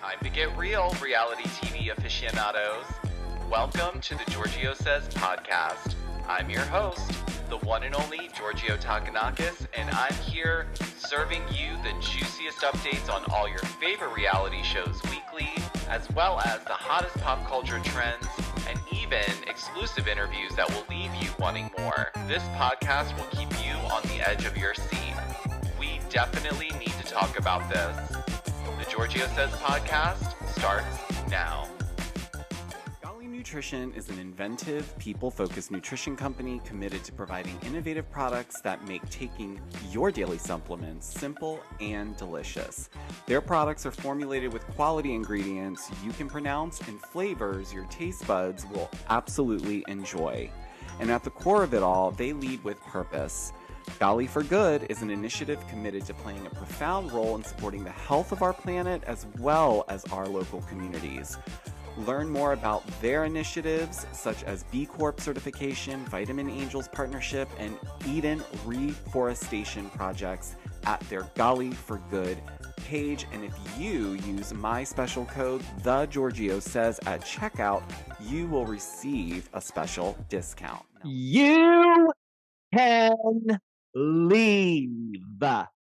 Time to get real, reality TV aficionados. Welcome to the Georgio Says podcast. I'm your host, the one and only Georgio Takanakis, and I'm here serving you the juiciest updates on all your favorite reality shows weekly, as well as the hottest pop culture trends, and even exclusive interviews that will leave you wanting more. This podcast will keep you on the edge of your seat. We definitely need to talk about this. The Georgio Says podcast starts now. Golly Nutrition is an inventive, people-focused nutrition company committed to providing innovative products that make taking your daily supplements simple and delicious. Their products are formulated with quality ingredients you can pronounce and flavors your taste buds will absolutely enjoy. And at the core of it all, they lead with purpose. Golly for Good is an initiative committed to playing a profound role in supporting the health of our planet as well as our local communities. Learn more about their initiatives such as B Corp certification, Vitamin Angels partnership, and Eden reforestation projects at their Golly for Good page. And if you use my special code, The Georgio Says, at checkout, you will receive a special discount. You can leave.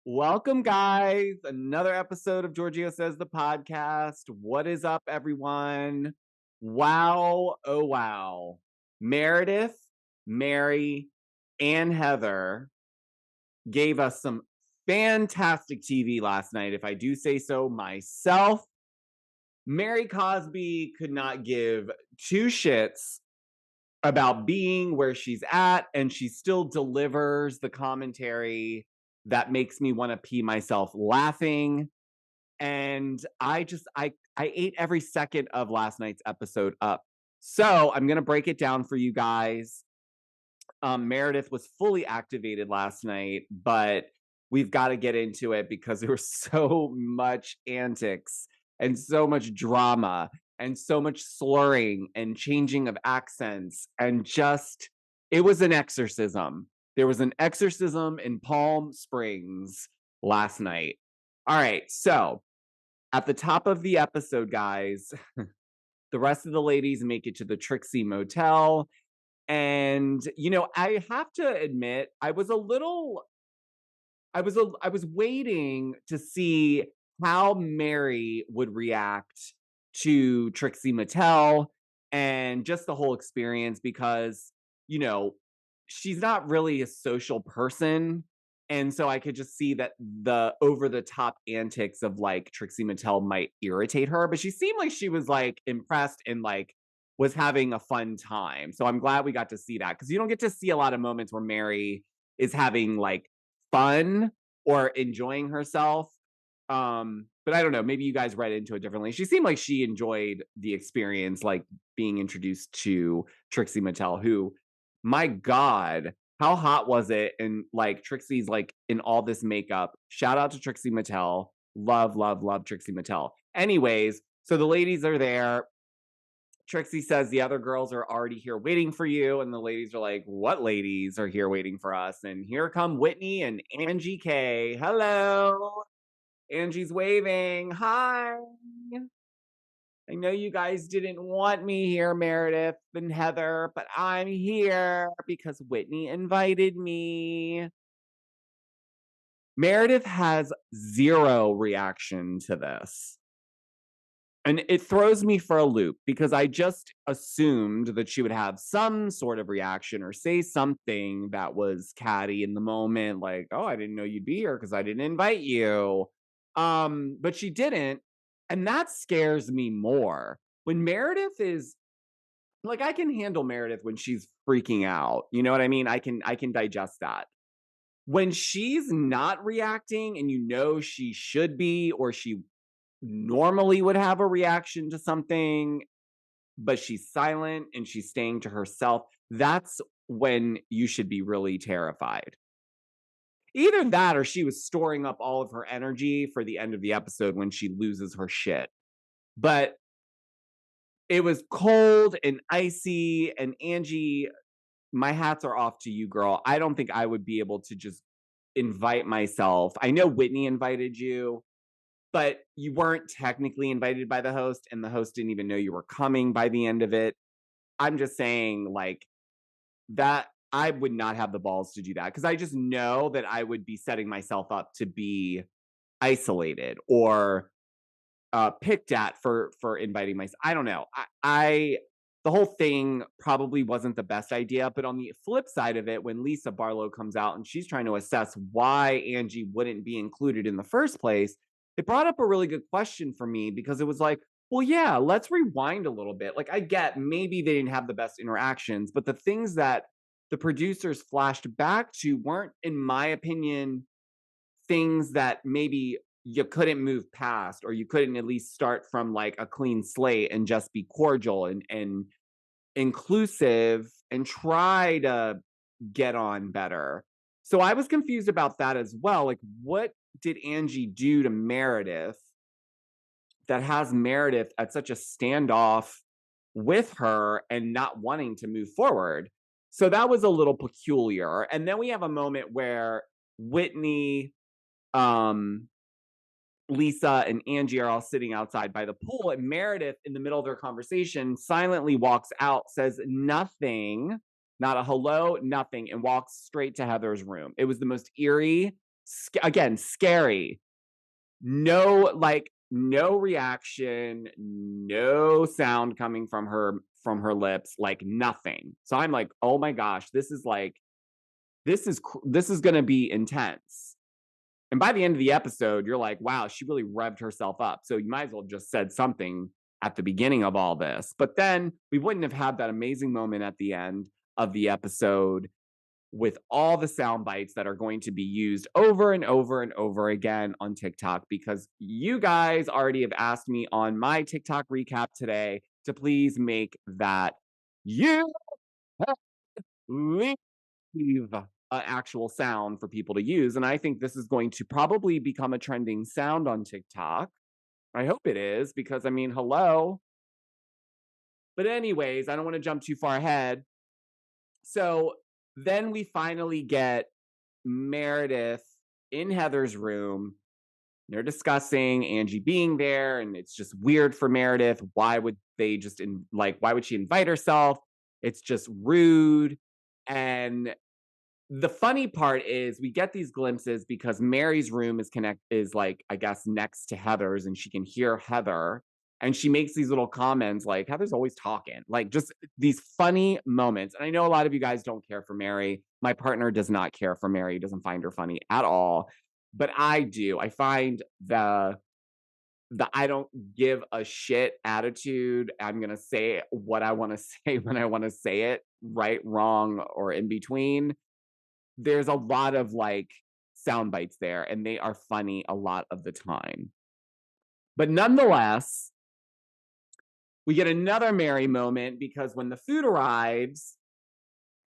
Welcome, guys. Another episode of Georgio Says the podcast. What is up, everyone? Wow. Oh, wow. Meredith, Mary, and Heather gave us some fantastic TV last night, if I do say so myself. Mary Cosby could not give two shits about being where she's at, and she still delivers the commentary that makes me want to pee myself laughing. And I ate every second of last night's episode up. So I'm gonna break it down for you guys. Meredith was fully activated last night, but we've got to get into it because there was so much antics and so much drama and so much slurring and changing of accents, and just, it was an exorcism. There was an exorcism in Palm Springs last night. All right, so at the top of the episode, guys, the rest of the ladies make it to the Trixie Motel. And, I have to admit, I was waiting to see how Mary would react to Trixie Mattel and just the whole experience because, she's not really a social person. And so I could just see that the over the top antics of like Trixie Mattel might irritate her, but she seemed like she was like impressed and like was having a fun time. So I'm glad we got to see that because you don't get to see a lot of moments where Mary is having like fun or enjoying herself. But I don't know, maybe you guys read into it differently. She seemed like she enjoyed the experience, like being introduced to Trixie Mattel, who, my God, how hot was it? And like Trixie's like in all this makeup. Shout out to Trixie Mattel. Love, love, love Trixie Mattel. Anyways, so the ladies are there. Trixie says the other girls are already here waiting for you. And the ladies are like, what ladies are here waiting for us? And here come Whitney and Angie K. Hello. Angie's waving. Hi. I know you guys didn't want me here, Meredith and Heather, but I'm here because Whitney invited me. Meredith has zero reaction to this. And it throws me for a loop because I just assumed that she would have some sort of reaction or say something that was catty in the moment, like, oh, I didn't know you'd be here because I didn't invite you. But she didn't. And that scares me more. When Meredith is like, I can handle Meredith when she's freaking out. You know what I mean? I can digest that. When she's not reacting and she should be, or she normally would have a reaction to something, but she's silent and she's staying to herself, that's when you should be really terrified. Either that or she was storing up all of her energy for the end of the episode when she loses her shit. But it was cold and icy, and Angie, my hats are off to you, girl. I don't think I would be able to just invite myself. I know Whitney invited you, but you weren't technically invited by the host, and the host didn't even know you were coming by the end of it. I'm just saying, like, that I would not have the balls to do that because I just know that I would be setting myself up to be isolated or picked at for inviting myself. I don't know. I the whole thing probably wasn't the best idea, but on the flip side of it, when Lisa Barlow comes out and she's trying to assess why Angie wouldn't be included in the first place, it brought up a really good question for me because it was like, well, yeah, let's rewind a little bit. Like, I get maybe they didn't have the best interactions, but the things that the producers flashed back to weren't, in my opinion, things that maybe you couldn't move past, or you couldn't at least start from like a clean slate and just be cordial and inclusive and try to get on better. So I was confused about that as well. Like, what did Angie do to Meredith that has Meredith at such a standoff with her and not wanting to move forward? So that was a little peculiar. And then we have a moment where Whitney, um, Lisa and Angie are all sitting outside by the pool, and Meredith, in the middle of their conversation, silently walks out, says nothing, not a hello, nothing, and walks straight to Heather's room. It was the most eerie, again, scary. No reaction, no sound coming from her lips, like nothing. So I'm like, oh my gosh, this is going to be intense. And by the end of the episode, you're like, wow, she really revved herself up. So you might as well just said something at the beginning of all this. But then we wouldn't have had that amazing moment at the end of the episode with all the sound bites that are going to be used over and over and over again on TikTok, because you guys already have asked me on my TikTok recap today to please make that you leave an actual sound for people to use. And I think this is going to probably become a trending sound on TikTok. I hope it is, because I mean, hello. But anyways, I don't want to jump too far ahead. So then we finally get Meredith in Heather's room. They're discussing Angie being there, and it's just weird for Meredith. Why would they just why would she invite herself? It's just rude. And the funny part is we get these glimpses because Mary's room is like, I guess, next to Heather's, and she can hear Heather, and she makes these little comments like, Heather's always talking, like just these funny moments. And I know a lot of you guys don't care for Mary. My partner does not care for Mary, doesn't find her funny at all, but I do. I find the I don't give a shit attitude. I'm going to say what I want to say when I want to say it, right, wrong, or in between. There's a lot of like sound bites there, and they are funny a lot of the time. But nonetheless, we get another Mary moment because when the food arrives,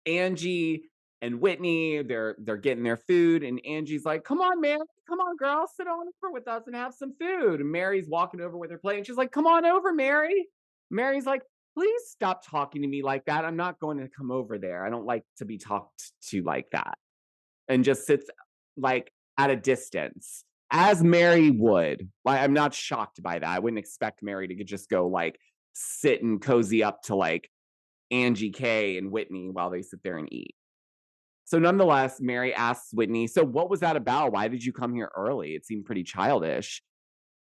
Angie and Whitney, they're getting their food, and Angie's like, "Come on, Mary, come on, girl, sit on over with us and have some food." And Mary's walking over with her plate, and she's like, "Come on over, Mary." Mary's like, "Please stop talking to me like that. I'm not going to come over there. I don't like to be talked to like that." And just sits like at a distance, as Mary would. Like, I'm not shocked by that. I wouldn't expect Mary to just go like sit and cozy up to like Angie K and Whitney while they sit there and eat. So nonetheless, Mary asks Whitney, "So what was that about? Why did you come here early? It seemed pretty childish."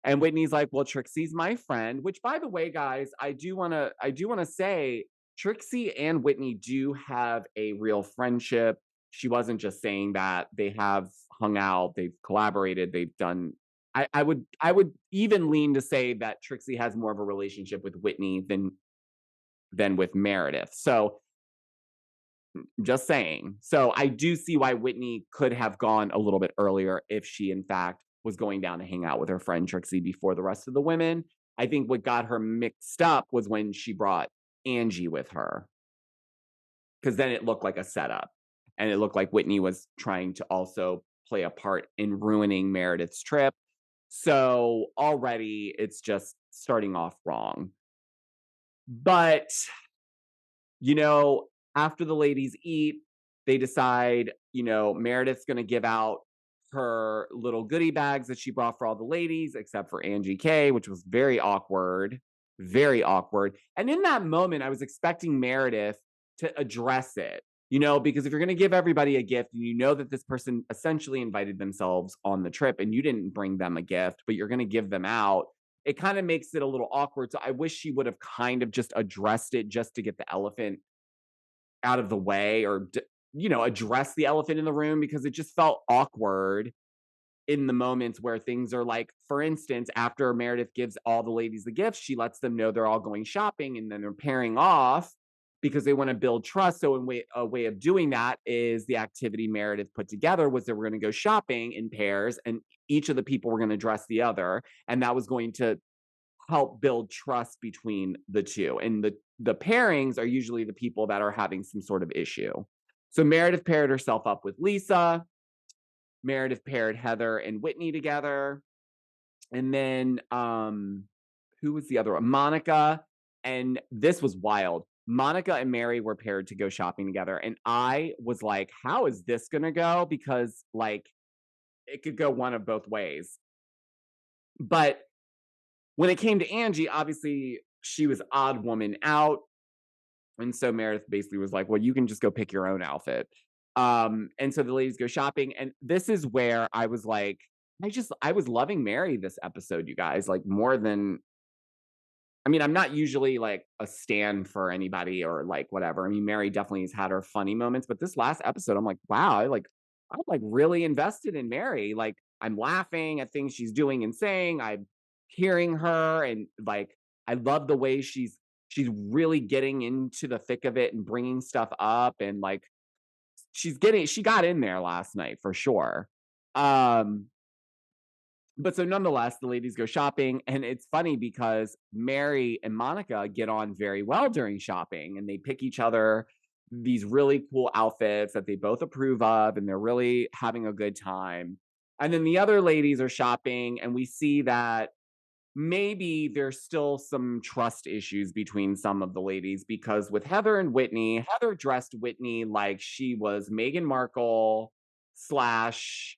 And Whitney's like, "Well, Trixie's my friend," which, by the way, guys, I do want to say Trixie and Whitney do have a real friendship. She wasn't just saying that. They have hung out, they've collaborated, they've done. I would even lean to say that Trixie has more of a relationship with Whitney than with Meredith. So just saying. So I do see why Whitney could have gone a little bit earlier if she, in fact, was going down to hang out with her friend Trixie before the rest of the women. I think what got her mixed up was when she brought Angie with her, because then it looked like a setup. And it looked like Whitney was trying to also play a part in ruining Meredith's trip. So already it's just starting off wrong. But, after the ladies eat, they decide, Meredith's going to give out her little goodie bags that she brought for all the ladies, except for Angie K, which was very awkward. Very awkward. And in that moment, I was expecting Meredith to address it, because if you're going to give everybody a gift and you know that this person essentially invited themselves on the trip and you didn't bring them a gift, but you're going to give them out, it kind of makes it a little awkward. So I wish she would have kind of just addressed it just to get the elephant out of the way, or, address the elephant in the room, because it just felt awkward in the moments where things are like, for instance, after Meredith gives all the ladies the gifts, she lets them know they're all going shopping and then they're pairing off because they want to build trust. So a way of doing that is the activity Meredith put together was that we're going to go shopping in pairs and each of the people were going to dress the other. And that was going to help build trust between the two. And the pairings are usually the people that are having some sort of issue. So Meredith paired herself up with Lisa. Meredith paired Heather and Whitney together. And then who was the other one? Monica. And this was wild. Monica and Mary were paired to go shopping together. And I was like, how is this going to go? Because like it could go one of both ways. But when it came to Angie, obviously she was odd woman out. And so Meredith basically was like, well, you can just go pick your own outfit. And so the ladies go shopping. And this is where I was like, I was loving Mary this episode, you guys, like more than, I mean, I'm not usually like a stan for anybody or like whatever. I mean, Mary definitely has had her funny moments, but this last episode, I'm like, wow, I'm like really invested in Mary. Like I'm laughing at things she's doing and saying. I'm hearing her, and like I love the way she's really getting into the thick of it and bringing stuff up, and like she got in there last night for sure. But so nonetheless, the ladies go shopping, and it's funny because Mary and Monica get on very well during shopping, and they pick each other these really cool outfits that they both approve of, and they're really having a good time. And then the other ladies are shopping, and we see that maybe there's still some trust issues between some of the ladies, because with Heather and Whitney, Heather dressed Whitney like she was Meghan Markle slash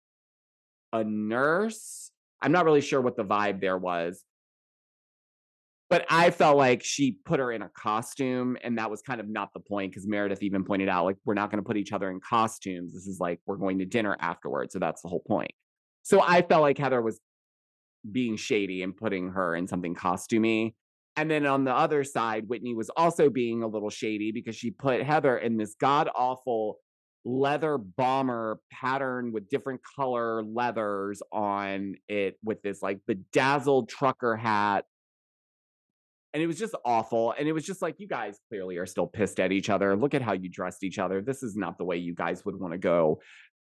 a nurse. I'm not really sure what the vibe there was, but I felt like she put her in a costume, and that was kind of not the point, because Meredith even pointed out, like, we're not going to put each other in costumes. This is like, we're going to dinner afterwards. So that's the whole point. So I felt like Heather was being shady and putting her in something costumey. And then on the other side, Whitney was also being a little shady because she put Heather in this god awful leather bomber pattern with different color leathers on it, with this like bedazzled trucker hat. And it was just awful. And it was just like, you guys clearly are still pissed at each other. Look at how you dressed each other. This is not the way you guys would want to go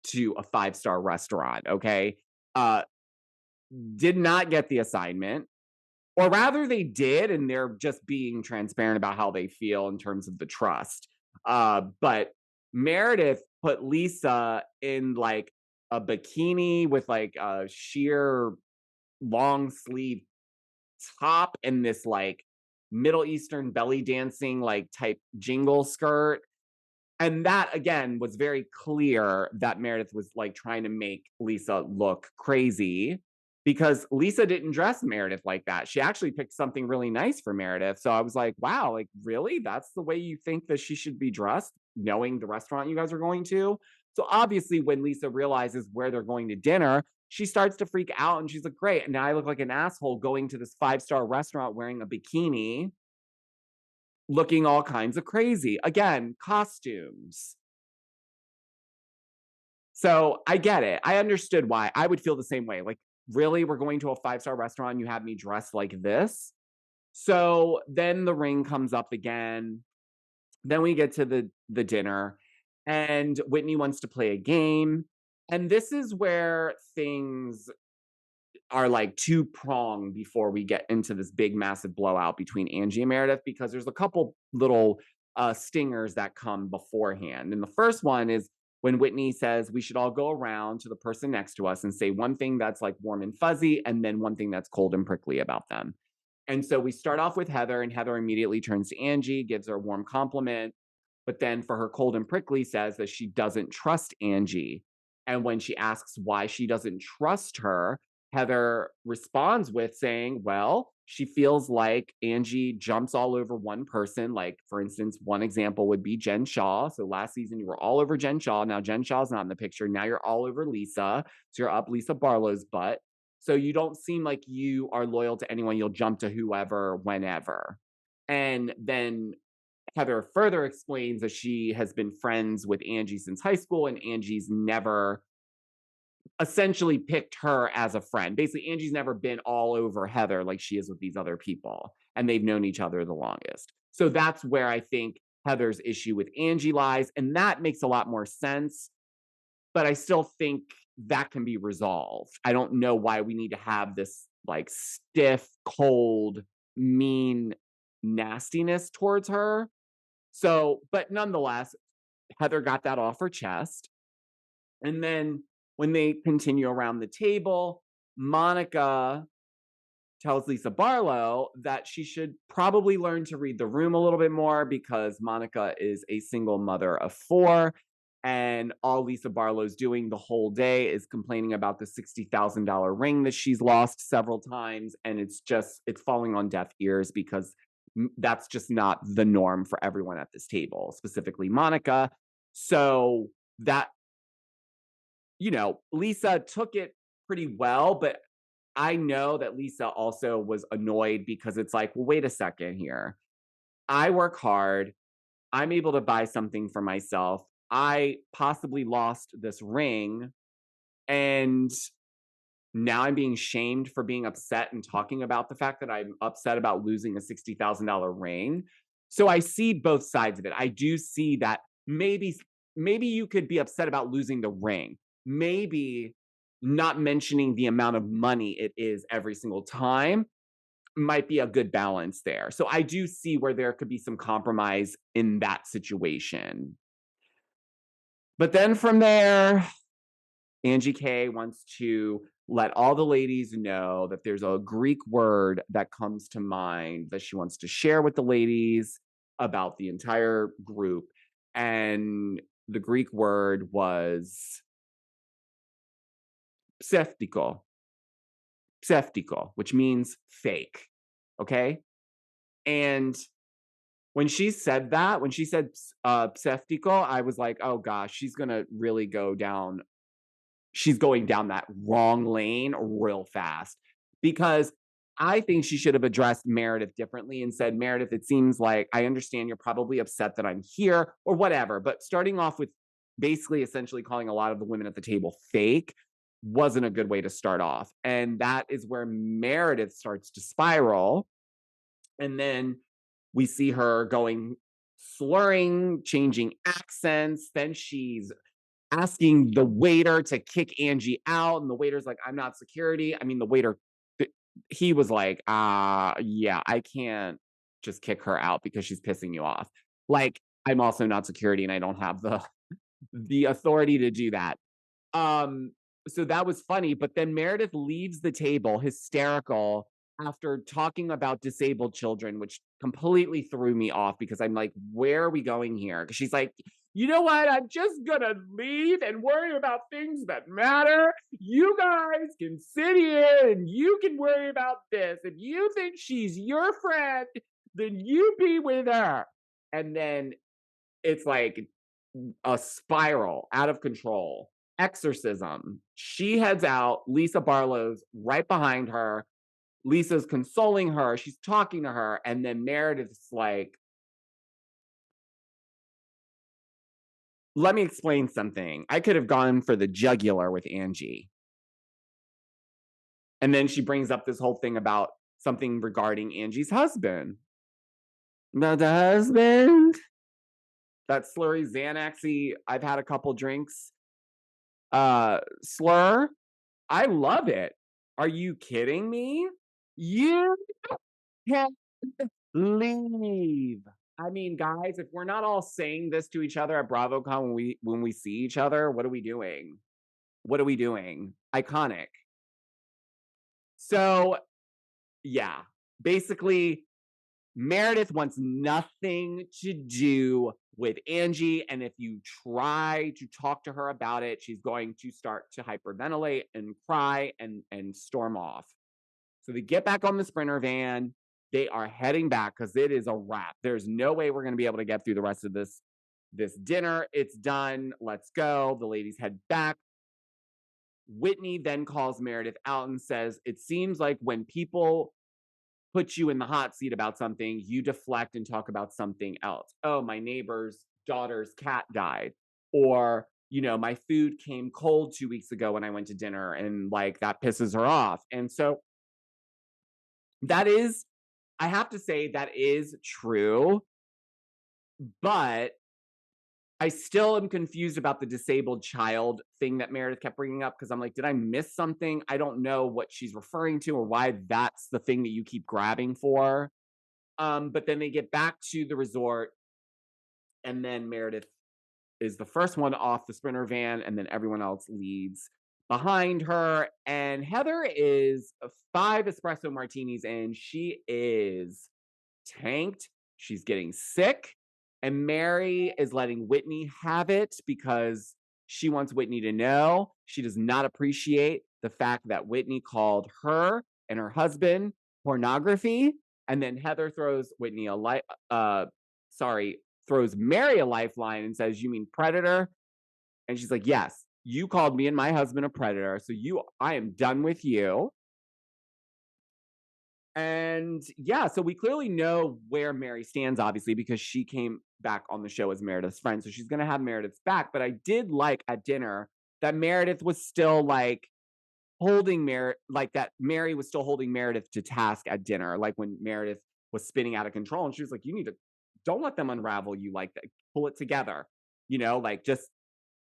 to a 5-star restaurant. Okay. Did not get the assignment, or rather they did, and they're just being transparent about how they feel in terms of the trust. But Meredith put Lisa in like a bikini with like a sheer long sleeve top and this like Middle Eastern belly dancing like type jingle skirt. And that again was very clear that Meredith was like trying to make Lisa look crazy, because Lisa didn't dress Meredith like that. She actually picked something really nice for Meredith. So I was like, wow, like really? That's the way you think that she should be dressed, knowing the restaurant you guys are going to? So obviously when Lisa realizes where they're going to dinner, she starts to freak out, and she's like, great. And now I look like an asshole going to this 5-star restaurant wearing a bikini, looking all kinds of crazy. Again, costumes. So I get it. I understood why. I would feel the same way. Like, really? We're going to a 5-star restaurant and you have me dressed like this? So then the ring comes up again. Then we get to the dinner, and Whitney wants to play a game. And this is where things are like two-pronged before we get into this big massive blowout between Angie and Meredith, because there's a couple little stingers that come beforehand. And the first one is when Whitney says we should all go around to the person next to us and say one thing that's like warm and fuzzy, and then one thing that's cold and prickly about them. And so we start off with Heather, and Heather immediately turns to Angie, gives her a warm compliment, but then for her cold and prickly says that she doesn't trust Angie. And when she asks why she doesn't trust her, Heather responds with saying, well, she feels like Angie jumps all over one person. Like, for instance, one example would be Jen Shaw. So last season, you were all over Jen Shaw. Now Jen Shaw's not in the picture. Now you're all over Lisa. So you're up Lisa Barlow's butt. So you don't seem like you are loyal to anyone. You'll jump to whoever, whenever. And then Heather further explains that she has been friends with Angie since high school, and Angie's never essentially picked her as a friend. Basically, Angie's never been all over Heather like she is with these other people, and they've known each other the longest. So that's where I think Heather's issue with Angie lies, and that makes a lot more sense. But I still think that can be resolved. I don't know why we need to have this like stiff, cold, mean nastiness towards her. So, but nonetheless, Heather got that off her chest. And then when they continue around the table, Monica tells Lisa Barlow that she should probably learn to read the room a little bit more because Monica is a single mother of 4. And all Lisa Barlow's doing the whole day is complaining about the $60,000 ring that she's lost several times. And it's falling on deaf ears because that's just not the norm for everyone at this table, specifically Monica. So that, Lisa took it pretty well, but I know that Lisa also was annoyed because it's like, well, wait a second here. I work hard. I'm able to buy something for myself. I possibly lost this ring, and now I'm being shamed for being upset and talking about the fact that I'm upset about losing a $60,000 ring. So I see both sides of it. I do see that maybe you could be upset about losing the ring. Maybe not mentioning the amount of money it is every single time might be a good balance there. So I do see where there could be some compromise in that situation. But then from there, Angie K wants to let all the ladies know that there's a Greek word that comes to mind that she wants to share with the ladies about the entire group. And the Greek word was pseftiko, which means fake. Okay. And when she said pseftiko, I was like, oh gosh, she's going to really go down. She's going down that wrong lane real fast, because I think she should have addressed Meredith differently and said, Meredith, it seems like I understand you're probably upset that I'm here or whatever, but starting off with basically essentially calling a lot of the women at the table fake wasn't a good way to start off. And that is where Meredith starts to spiral. And then we see her going slurring, changing accents. Then she's asking the waiter to kick Angie out. And the waiter's like, I'm not security. I mean, the waiter, he was like, yeah, I can't just kick her out because she's pissing you off. Like, I'm also not security and I don't have the authority to do that. So that was funny. But then Meredith leaves the table hysterical after talking about disabled children, which completely threw me off because I'm like, where are we going here? Because she's like, you know what? I'm just gonna leave and worry about things that matter. You guys can sit here and you can worry about this. If you think she's your friend, then you be with her. And then it's like a spiral out of control. Exorcism. She heads out. Lisa Barlow's right behind her. Lisa's consoling her. She's talking to her. And then Meredith's like, let me explain something. I could have gone for the jugular with Angie. And then she brings up this whole thing about something regarding Angie's husband. About the husband? That slurry Xanaxy, I've had a couple drinks. Slur. I love it. Are you kidding me? You can't leave. I mean, guys, if we're not all saying this to each other at BravoCon when we see each other, what are we doing? What are we doing? Iconic. So, yeah, basically, Meredith wants nothing to do with Angie. And if you try to talk to her about it, she's going to start to hyperventilate and cry and storm off. So they get back on the Sprinter van. They are heading back because it is a wrap. There's no way we're going to be able to get through the rest of this dinner. It's done. Let's go. The ladies head back. Whitney then calls Meredith out and says, it seems like when people put you in the hot seat about something, you deflect and talk about something else. Oh, my neighbor's daughter's cat died. Or, my food came cold 2 weeks ago when I went to dinner, and like that pisses her off. And so that is, I have to say, that is true. But I still am confused about the disabled child thing that Meredith kept bringing up, because I'm like, did I miss something? I don't know what she's referring to or why that's the thing that you keep grabbing for. But then they get back to the resort, and then Meredith is the first one off the Sprinter van, and then everyone else leads behind her. And Heather is 5 espresso martinis in. She is tanked. She's getting sick. And Mary is letting Whitney have it because she wants Whitney to know she does not appreciate the fact that Whitney called her and her husband pornography. And then Heather throws throws Mary a lifeline and says, "You mean predator?" And she's like, "Yes, you called me and my husband a predator. So I am done with you." And yeah, so we clearly know where Mary stands, obviously, because she came back on the show as Meredith's friend. So she's going to have Meredith's back. But I did like at dinner that Meredith was still like that Mary was still holding Meredith to task at dinner. Like when Meredith was spinning out of control, and she was like, don't let them unravel you like that. Pull it together, like just.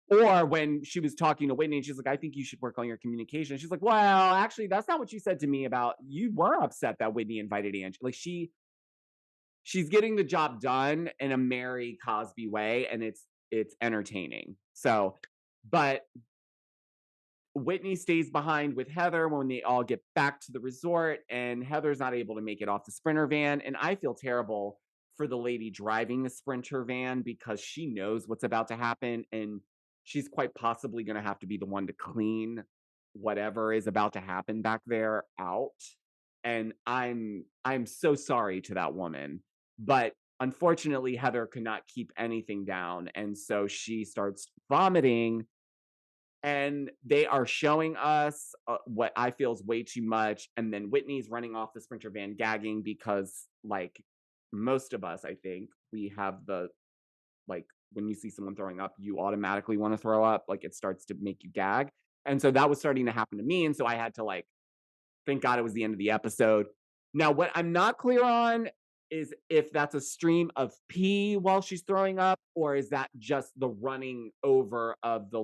Or when she was talking to Whitney, and she's like, I think you should work on your communication. She's like, well, actually, that's not what you said to me about, you were upset that Whitney invited Angie. Like she's getting the job done in a Mary Cosby way, and it's entertaining. So, but Whitney stays behind with Heather when they all get back to the resort, and Heather's not able to make it off the Sprinter van. And I feel terrible for the lady driving the Sprinter van because she knows what's about to happen, and she's quite possibly going to have to be the one to clean whatever is about to happen back there out. And I'm so sorry to that woman. But unfortunately, Heather could not keep anything down. And so she starts vomiting. And they are showing us what I feel is way too much. And then Whitney's running off the Sprinter van gagging because, like most of us, I think, we have when you see someone throwing up, you automatically want to throw up. Like it starts to make you gag. And so that was starting to happen to me. And so I had to thank God it was the end of the episode. Now, what I'm not clear on is if that's a stream of pee while she's throwing up, or is that just the running over of the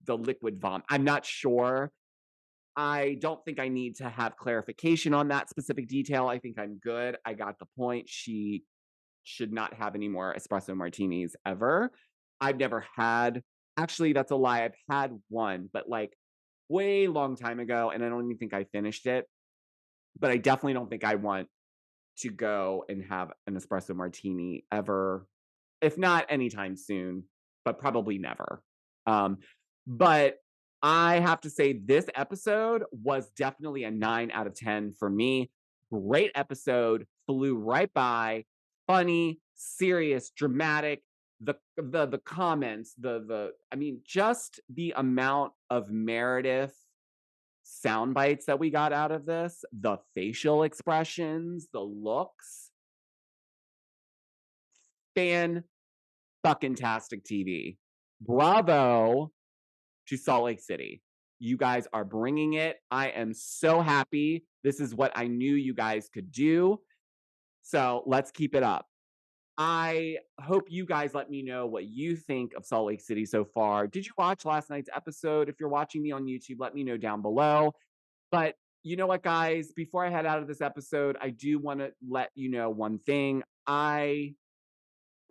liquid vom. I'm not sure. I don't think I need to have clarification on that specific detail. I think I'm good. I got the point. She should not have any more espresso martinis ever. I've never had, actually, that's a lie. I've had one, but way long time ago, and I don't even think I finished it. But I definitely don't think I want to go and have an espresso martini ever, if not anytime soon, but probably never. But I have to say this episode was definitely a 9 out of 10 for me. Great episode, flew right by, funny, serious, dramatic. The comments, just the amount of Meredith sound bites that we got out of this, the facial expressions, the looks, fan-fucking-tastic TV. Bravo to Salt Lake City. You guys are bringing it. I am so happy. This is what I knew you guys could do. So let's keep it up. I hope you guys let me know what you think of Salt Lake City so far. Did you watch last night's episode? If you're watching me on YouTube, let me know down below. But you know what, guys? Before I head out of this episode, I do want to let you know one thing. I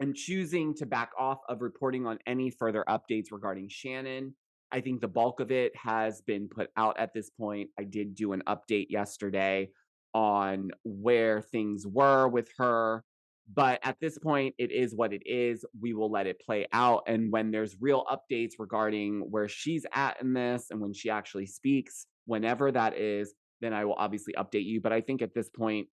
am choosing to back off of reporting on any further updates regarding Shannon. I think the bulk of it has been put out at this point. I did do an update yesterday on where things were with her. But at this point, it is what it is. We will let it play out. And when there's real updates regarding where she's at in this and when she actually speaks, whenever that is, then I will obviously update you. But I think at this point,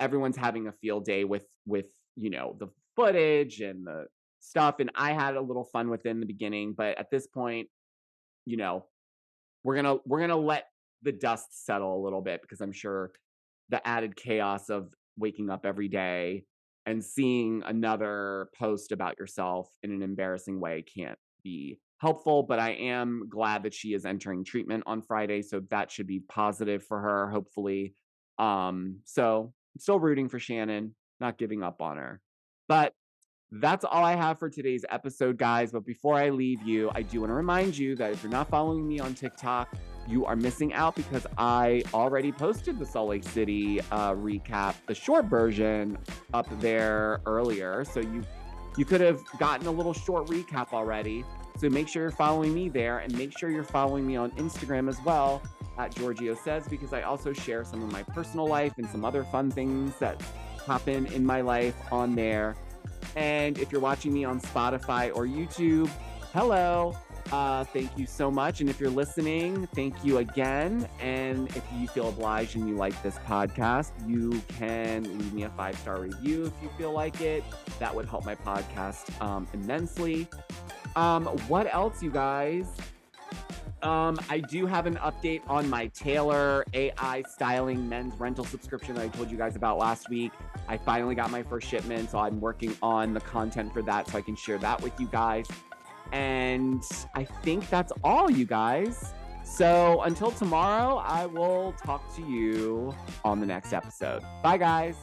everyone's having a field day with the footage and the stuff. And I had a little fun with it in the beginning, but at this point, you know, we're gonna let the dust settle a little bit because I'm sure the added chaos of waking up every day and seeing another post about yourself in an embarrassing way can't be helpful. But I am glad that she is entering treatment on Friday, so that should be positive for her, hopefully. So I'm still rooting for Shannon, not giving up on her. But that's all I have for today's episode, guys. But before I leave you, I do want to remind you that if you're not following me on TikTok, you are missing out because I already posted the Salt Lake City recap, the short version, up there earlier. So you could have gotten a little short recap already. So make sure you're following me there, and make sure you're following me on Instagram as well at Georgio Says, because I also share some of my personal life and some other fun things that happen in my life on there. And if you're watching me on Spotify or YouTube, hello. Thank you so much. And if you're listening, thank you again. And if you feel obliged and you like this podcast, you can leave me a 5-star review if you feel like it. That would help my podcast immensely. What else, you guys? I do have an update on my Taylor AI styling men's rental subscription that I told you guys about last week. I finally got my first shipment, so I'm working on the content for that so I can share that with you guys. And I think that's all, you guys. So until tomorrow, I will talk to you on the next episode. Bye, guys.